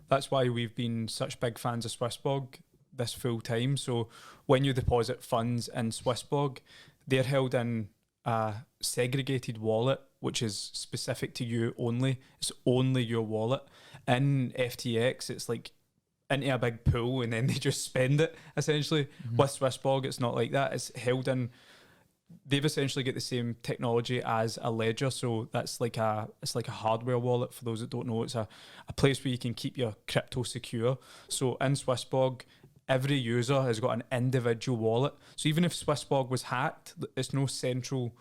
that's why we've been such big fans of SwissBorg this full time. So when you deposit funds in SwissBorg, they're held in a segregated wallet, which is specific to you only. It's only your wallet. In FTX, it's like into a big pool and then they just spend it, essentially. Mm-hmm. With SwissBorg, it's not like that. It's held in... They've essentially got the same technology as a ledger, so it's like a hardware wallet. For those that don't know, it's a place where you can keep your crypto secure. So in SwissBorg, every user has got an individual wallet. So even if SwissBorg was hacked, it's no central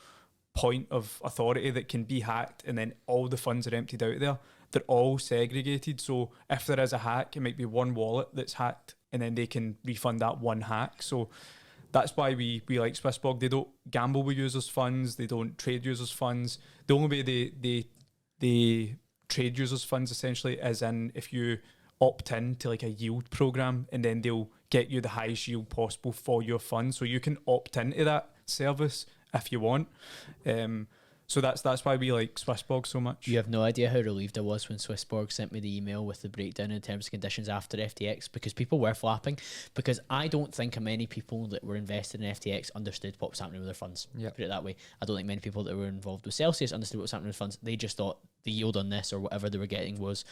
point of authority that can be hacked and then all the funds are emptied out there. They're all segregated. So if there is a hack, it might be one wallet that's hacked and then they can refund that one hack. So that's why we like SwissBorg. They don't gamble with users' funds. They don't trade users' funds. The only way they trade users' funds essentially is in if you opt in to like a yield program, and then they'll get you the highest yield possible for your fund. So you can opt into that service if you want. So that's why we like SwissBorg so much. You have no idea how relieved I was when SwissBorg sent me the email with the breakdown in terms and conditions after FTX, because people were flapping, because I don't think many people that were invested in FTX understood what was happening with their funds. Yep. Put it that way. I don't think many people that were involved with Celsius understood what was happening with funds. They just thought the yield on this or whatever they were getting was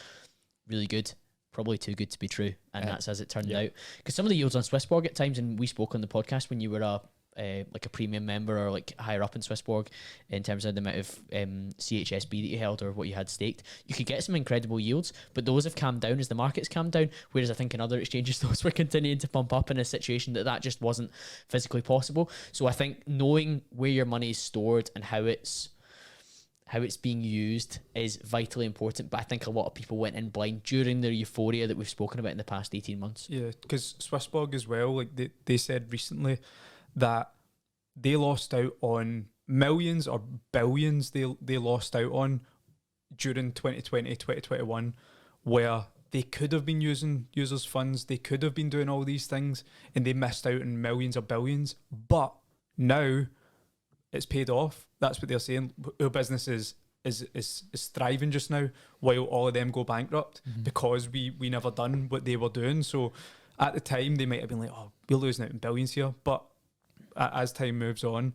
really good. Probably too good to be true. And that's as it turned out. Because some of the yields on SwissBorg at times, and we spoke on the podcast when you were like a premium member or like higher up in SwissBorg in terms of the amount of CHSB that you held or what you had staked, you could get some incredible yields, but those have calmed down as the market's calmed down, whereas I think in other exchanges those were continuing to pump up in a situation that just wasn't physically possible. So I think knowing where your money is stored and how it's being used is vitally important, but I think a lot of people went in blind during the euphoria that we've spoken about in the past 18 months. Yeah, because SwissBorg as well, like they said recently that they lost out on millions or billions they lost out on during 2020, 2021, where they could have been using users' funds, they could have been doing all these things, and they missed out on millions or billions. But now it's paid off. That's what they're saying. Our business is thriving just now, while all of them go bankrupt because we never done what they were doing. So at the time, they might have been like, oh, we're losing out in billions here. But as time moves on,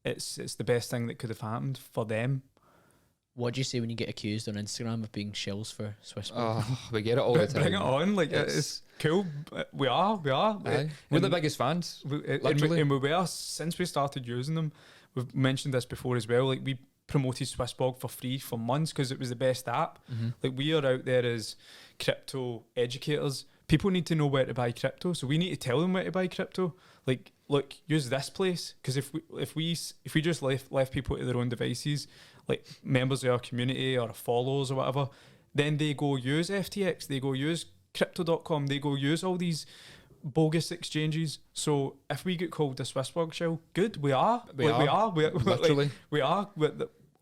it's the best thing that could have happened for them. What do you say when you get accused on Instagram of being shills for SwissBorg? Oh, we get it all the time. Bring it on. Like, it's cool. We are. Aye. We're the biggest fans. Literally. And we were, since we started using them. We've mentioned this before as well. Like, we promoted SwissBorg for free for months because it was the best app. Like, we are out there as crypto educators. People need to know where to buy crypto, so we need to tell them where to buy crypto. Like, look, use this place, because if we just left people to their own devices, like members of our community or followers or whatever, then they go use FTX, they go use crypto.com, they go use all these bogus exchanges. So if we get called the SwissBorg shell, good, we are. Literally. We are.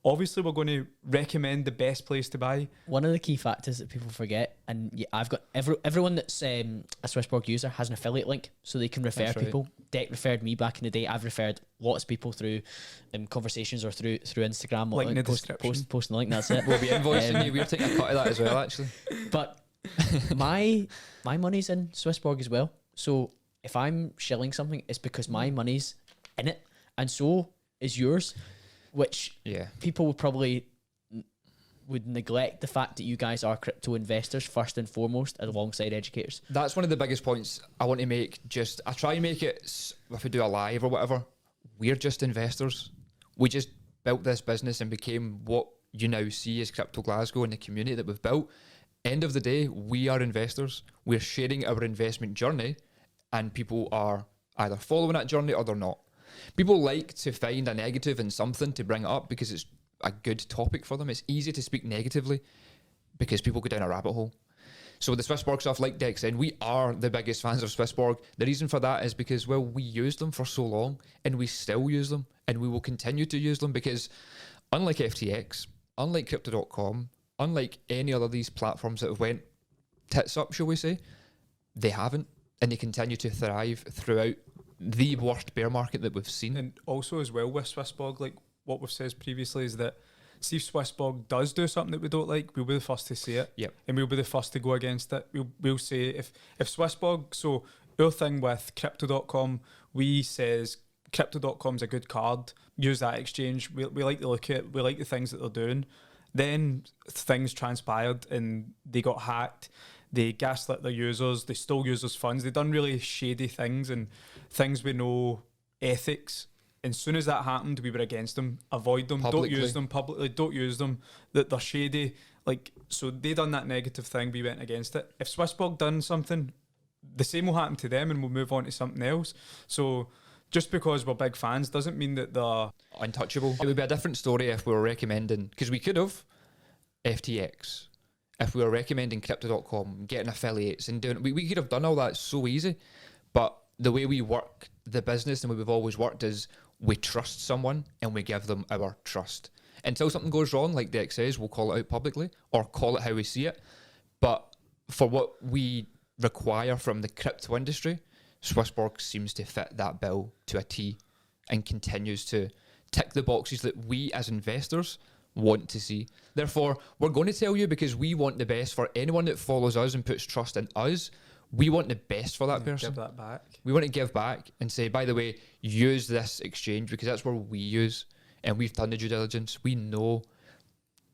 Obviously, we're going to recommend the best place to buy. One of the key factors that people forget, and I've got everyone that's a SwissBorg user has an affiliate link, so they can refer people. Deck referred me back in the day. I've referred lots of people through conversations or through Instagram. Link in the description. Posting the link, that's it. We'll be invoicing you. We're taking a cut of that as well, actually. But my money's in SwissBorg as well. So if I'm shilling something, it's because my money's in it, and so is yours. Which people would probably would neglect the fact that you guys are crypto investors first and foremost, alongside educators. That's one of the biggest points I want to make. I try and make it, if we do a live or whatever, we're just investors. We just built this business and became what you now see as Crypto Glasgow and the community that we've built. End of the day, we are investors. We're sharing our investment journey, and people are either following that journey or they're not. People like to find a negative in something to bring it up because it's a good topic for them. It's easy to speak negatively because people go down a rabbit hole. So the SwissBorg stuff, like Dex said, we are the biggest fans of SwissBorg. The reason for that is because, well, we used them for so long and we still use them and we will continue to use them because unlike FTX, unlike Crypto.com, unlike any other of these platforms that have went tits up, shall we say, they haven't, and they continue to thrive throughout the worst bear market that we've seen. And also as well with SwissBorg, like what we've said previously, is that see if SwissBorg does do something that we don't like, we'll be the first to say it. Yep. And we'll be the first to go against it. We'll say if SwissBorg, so our thing with Crypto.com, we says Crypto.com's a good card, use that exchange. We like to look at, we like the things that they're doing. Then things transpired and they got hacked. They gaslit their users. They stole users' funds. They done really shady things and things with no ethics. And as soon as that happened, we were against them. Avoid them. Publicly. Don't use them publicly. Don't use them. That they're shady. Like, so they done that negative thing. We went against it. If SwissBorg done something, the same will happen to them, and we'll move on to something else. So just because we're big fans doesn't mean that they're untouchable. It would be a different story if we were recommending, because we could have FTX, if we were recommending Crypto.com, getting affiliates and doing, we could have done all that so easy. But the way we work the business and the way we've always worked is we trust someone and we give them our trust. Until something goes wrong, like Dex says, we'll call it out publicly or call it how we see it. But for what we require from the crypto industry, SwissBorg seems to fit that bill to a T and continues to tick the boxes that we as investors want to see. Therefore, we're going to tell you because we want the best for anyone that follows us and puts trust in us. We want the best for that person. give that back. We want to give back and say, by the way, use this exchange because that's where we use, and we've done the due diligence. We know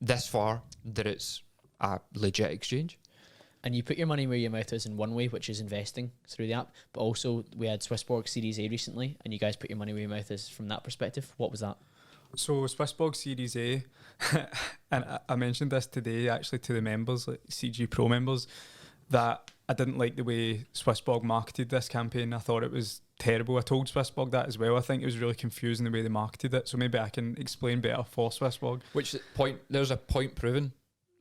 this far that it's a legit exchange. And you put your money where your mouth is in one way, which is investing through the app. But also, we had SwissBorg Series A recently, and you guys put your money where your mouth is from that perspective. What was that? So SwissBorg Series A, and I mentioned this today actually to the members, like CG Pro members, that I didn't like the way SwissBorg marketed this campaign. I thought it was terrible. I told SwissBorg that as well. I think it was really confusing the way they marketed it. So maybe I can explain better for SwissBorg. Which point, there's a point proven.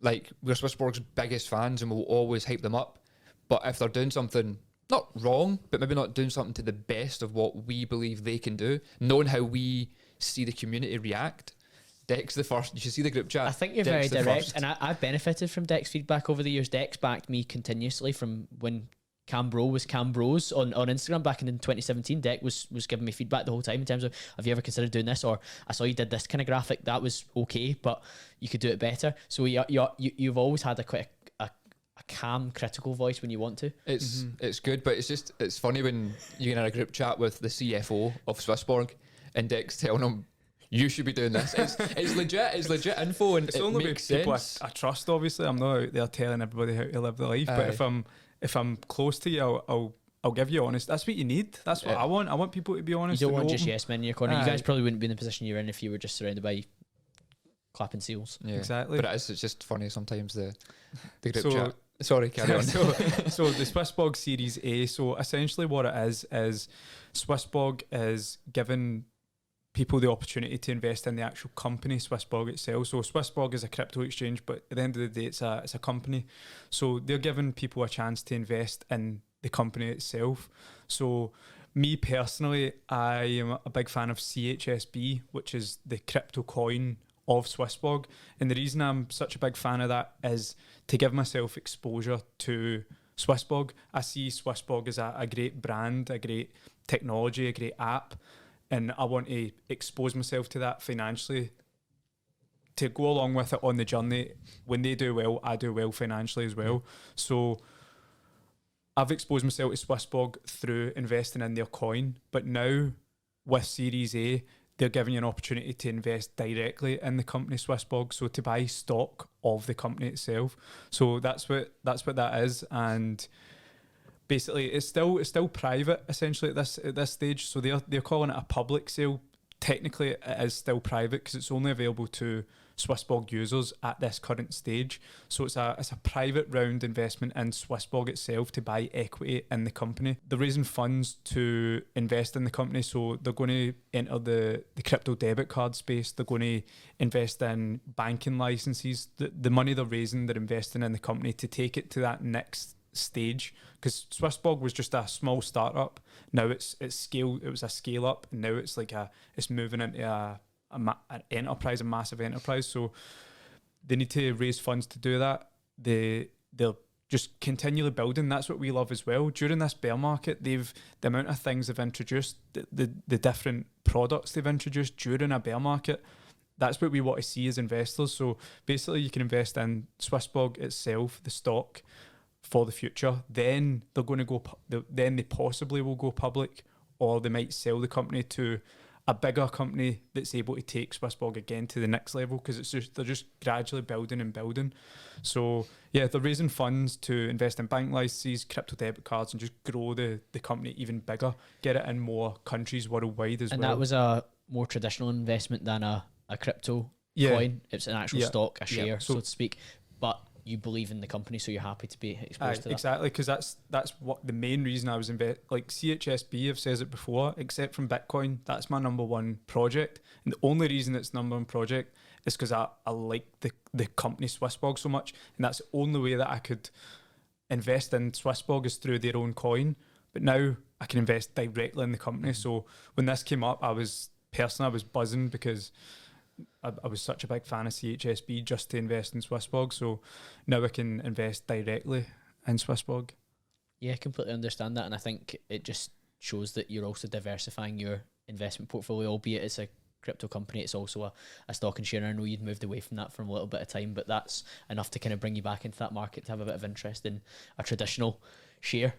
Like, we're SwissBorg's biggest fans and we'll always hype them up. But if they're doing something not wrong, but maybe not doing something to the best of what we believe they can do, knowing how we see the community react, Dex the first. You should see the group chat. I think you're Dex very the direct, first. and I've benefited from Dex feedback over the years. Dex backed me continuously from when Cambro was Cambros on Instagram back in 2017. Dex was giving me feedback the whole time in terms of, have you ever considered doing this? Or I saw you did this kind of graphic. That was okay, but you could do it better. So you've always had a calm, critical voice when you want to. It's good, but it's funny when you're in a group chat with the CFO of SwissBorg and Dex telling him, you should be doing this. It's legit info, and It's it only makes with people sense. I trust. Obviously, I'm not out there telling everybody how to live their life. But if I'm close to you, I'll give you honest. That's what you need. That's what I want. I want people to be honest. You don't want and just open. yes men in your corner. You guys probably wouldn't be in the position you're in if you were just surrounded by clapping seals. Yeah, exactly. But it's just funny sometimes the group So- chat. Sorry, carry on. so the SwissBorg Series A. So essentially, what it is SwissBorg is giving people the opportunity to invest in the actual company, SwissBorg itself. So SwissBorg is a crypto exchange, but at the end of the day, it's a company. So they're giving people a chance to invest in the company itself. So me personally, I am a big fan of CHSB, which is the crypto coin of SwissBorg. And the reason I'm such a big fan of that is to give myself exposure to SwissBorg. I see SwissBorg as a great brand, a great technology, a great app, and I want to expose myself to that financially to go along with it on the journey. When they do well, I do well financially as well. So I've exposed myself to SwissBorg through investing in their coin, but now with Series A, they're giving you an opportunity to invest directly in the company SwissBorg, so to buy stock of the company itself. So that's what that is, and basically it's still private essentially at this stage. So they're calling it a public sale. Technically, it is still private because it's only available to SwissBorg users at this current stage. So it's a private round investment in SwissBorg itself to buy equity in the company. They're raising funds to invest in the company, so they're going to enter the crypto debit card space. They're going to invest in banking licenses. The money they're raising, they're investing in the company to take it to that next stage, because SwissBorg was just a small startup. Now it's scale. It was a scale up, and now it's it's moving into an enterprise, a massive enterprise. So they need to raise funds to do that. They're just continually building. That's what we love as well. During this bear market, the amount of things they've introduced, the different products they've introduced during a bear market, that's what we want to see as investors. So basically, you can invest in SwissBorg itself, the stock, for the future. Then they're going to then they possibly will go public, or they might sell the company to a bigger company that's able to take SwissBorg again to the next level, because they're just gradually building and building. So yeah, they're raising funds to invest in bank licenses, crypto debit cards, and just grow the company even bigger, get it in more countries worldwide as well. And that was a more traditional investment than a crypto coin. It's an actual stock, a share, so to speak. But you believe in the company, so you're happy to be exposed to that. Exactly, because that's what the main reason I was like CHSB. I've said it before. Except from Bitcoin, that's my number one project, and the only reason it's number one project is because I like the company SwissBorg so much, and that's the only way that I could invest in SwissBorg is through their own coin. But now I can invest directly in the company. So when this came up, I was buzzing, because I was such a big fan of CHSB just to invest in SwissBorg. So now I can invest directly in SwissBorg. Yeah, I completely understand that. And I think it just shows that you're also diversifying your investment portfolio, albeit it's a crypto company. It's also a stock and share. And I know you'd moved away from that for a little bit of time, but that's enough to kind of bring you back into that market to have a bit of interest in a traditional share.